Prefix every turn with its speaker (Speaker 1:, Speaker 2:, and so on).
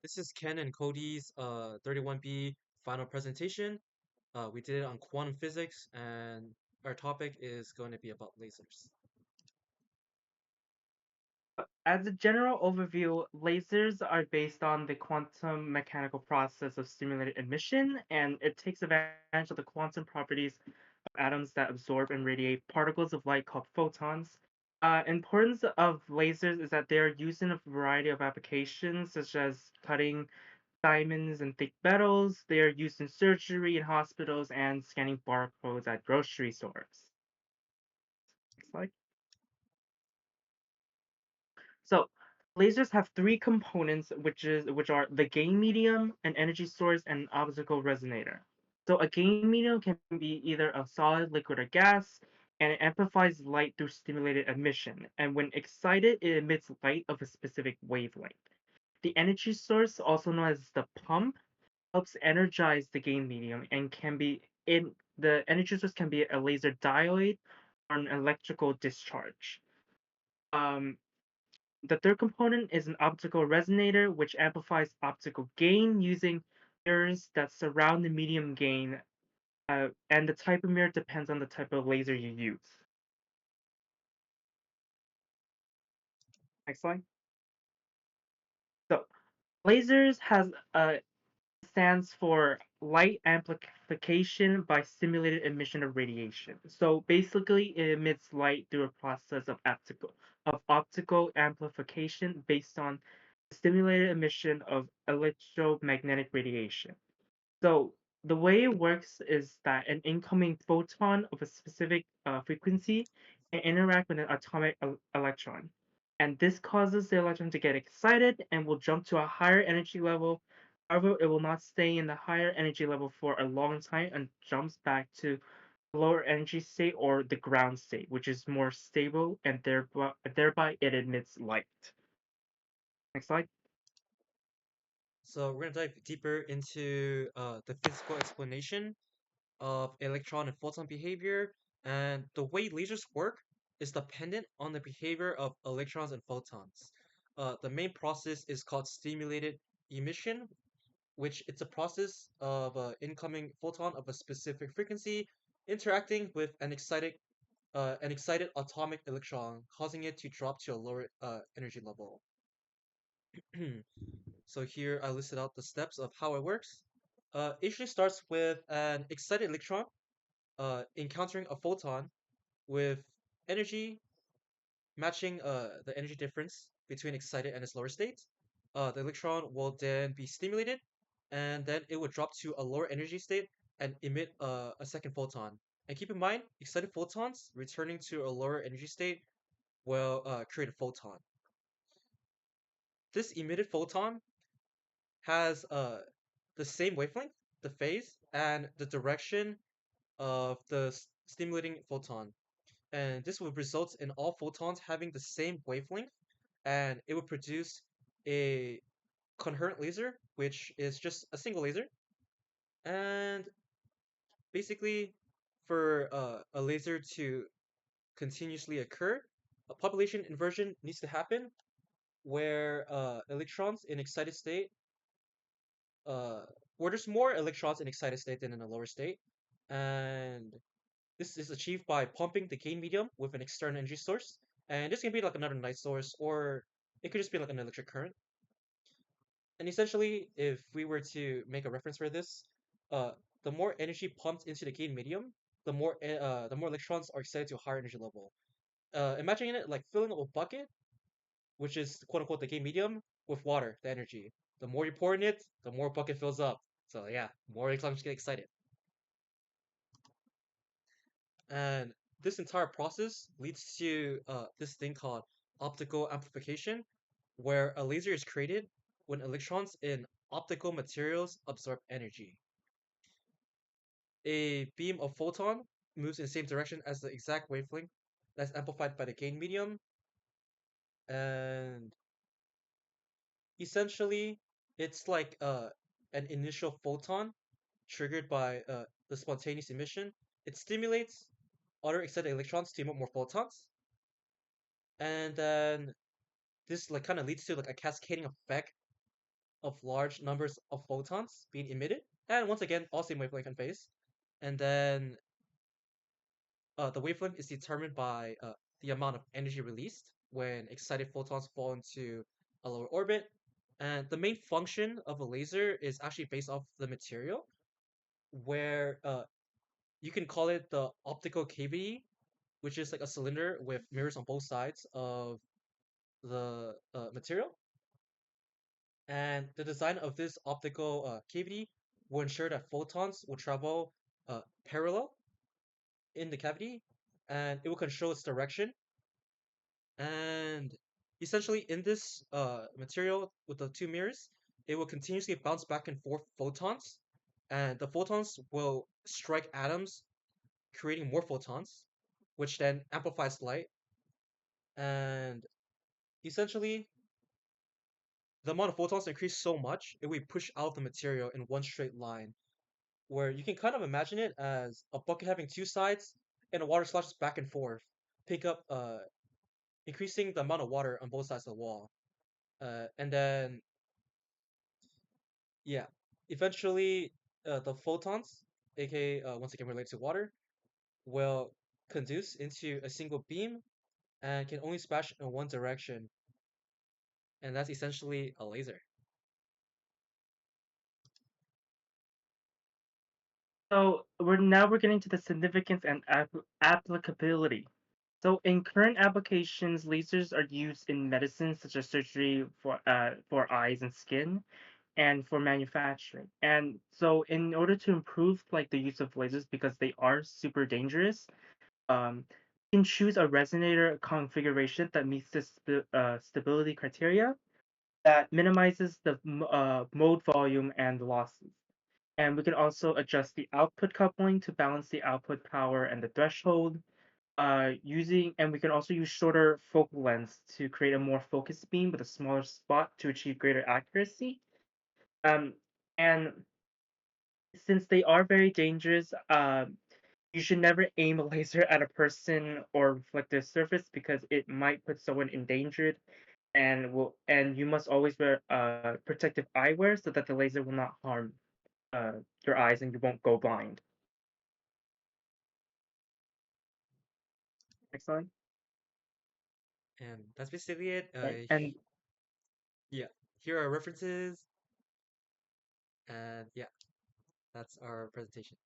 Speaker 1: This is Ken and Cody's 31B final presentation. We did it on quantum physics, and our topic is going to be about lasers.
Speaker 2: As a general overview, lasers are based on the quantum mechanical process of stimulated emission, and it takes advantage of the quantum properties of atoms that absorb and radiate particles of light called photons. Importance of lasers is that they are used in a variety of applications, such as cutting diamonds and thick metals. They are used in surgery in hospitals and scanning barcodes at grocery stores. Next slide. So lasers have three components, which are the gain medium, an energy source, and an optical resonator. So a gain medium can be either a solid, liquid, or gas, and it amplifies light through stimulated emission. And when excited, it emits light of a specific wavelength. The energy source, also known as the pump, helps energize the gain medium and can be in the energy source can be a laser diode or an electrical discharge. Um, the third component is an optical resonator, which amplifies optical gain using mirrors that surround the medium gain, and the type of mirror depends on the type of laser you use. Next slide. So, lasers has stands for light amplification by stimulated emission of radiation. So basically, it emits light through a process of optical amplification based on stimulated emission of electromagnetic radiation. So the way it works is that an incoming photon of a specific frequency can interact with an atomic electron. And this causes the electron to get excited and will jump to a higher energy level. However, it will not stay in the higher energy level for a long time and jumps back to the lower energy state or the ground state, which is more stable and thereby it emits light. Next slide.
Speaker 1: So we're going to dive deeper into the physical explanation of electron and photon behavior, and the way lasers work is dependent on the behavior of electrons and photons. The main process is called stimulated emission, which it's a process of incoming photon of a specific frequency interacting with an excited atomic electron, causing it to drop to a lower energy level. So here I listed out the steps of how it works. It usually starts with an excited electron encountering a photon with energy matching the energy difference between excited and its lower state. The electron will then be stimulated, and then it would drop to a lower energy state and emit a second photon. And keep in mind, excited photons returning to a lower energy state will create a photon. This emitted photon has the same wavelength, the phase, and the direction of the stimulating photon. And this would result in all photons having the same wavelength, and it would produce a coherent laser, which is just a single laser. And basically, for a laser to continuously occur, a population inversion needs to happen where electrons in excited state, uh, where there's more electrons in excited state than in a lower state, and this is achieved by pumping the gain medium with an external energy source. And this can be like another light source, or it could just be like an electric current. And essentially, if we were to make a reference for this, uh, the more energy pumped into the gain medium, the more electrons are excited to a higher energy level. Imagining it like filling up a bucket, which is quote unquote the gain medium, with water, the energy. The more you pour in it, the more bucket fills up. So yeah, more electrons get excited. And this entire process leads to this thing called optical amplification, where a laser is created when electrons in optical materials absorb energy. A beam of photon moves in the same direction as the exact wavelength that's amplified by the gain medium, and essentially it's like an initial photon triggered by the spontaneous emission. It stimulates other excited electrons to emit more photons, and then this like kind of leads to like a cascading effect of large numbers of photons being emitted, and once again, all same wavelength and phase. And then the wavelength is determined by the amount of energy released when excited photons fall into a lower orbit. And the main function of a laser is actually based off the material, where you can call it the optical cavity, which is like a cylinder with mirrors on both sides of the material. And the design of this optical cavity will ensure that photons will travel parallel in the cavity, and it will control its direction. And essentially, in this material with the two mirrors, it will continuously bounce back and forth photons, and the photons will strike atoms, creating more photons, which then amplifies light. And essentially, the amount of photons increase so much, it will push out the material in one straight line, where you can kind of imagine it as a bucket having two sides, and the water sloshes back and forth, pick up, increasing the amount of water on both sides of the wall. And then, yeah, eventually, the photons, aka once again related to water, will conduce into a single beam and can only splash in one direction, and that's essentially a laser.
Speaker 2: So we're getting to the significance and applicability. So in current applications, lasers are used in medicine such as surgery for eyes and skin, and for manufacturing. And so in order to improve like the use of lasers because they are super dangerous, you can choose a resonator configuration that meets the stability criteria that minimizes the mode volume and the losses. And we can also adjust the output coupling to balance the output power and the threshold. And we can also use shorter focal lengths to create a more focused beam with a smaller spot to achieve greater accuracy. Um, and since they are very dangerous, you should never aim a laser at a person or reflective surface because it might put someone in danger, and you must always wear protective eyewear so that the laser will not harm uh, your eyes and you won't go blind. Next one.
Speaker 1: And that's basically it.
Speaker 2: Right. And
Speaker 1: Yeah, here are references, and yeah, that's our presentation.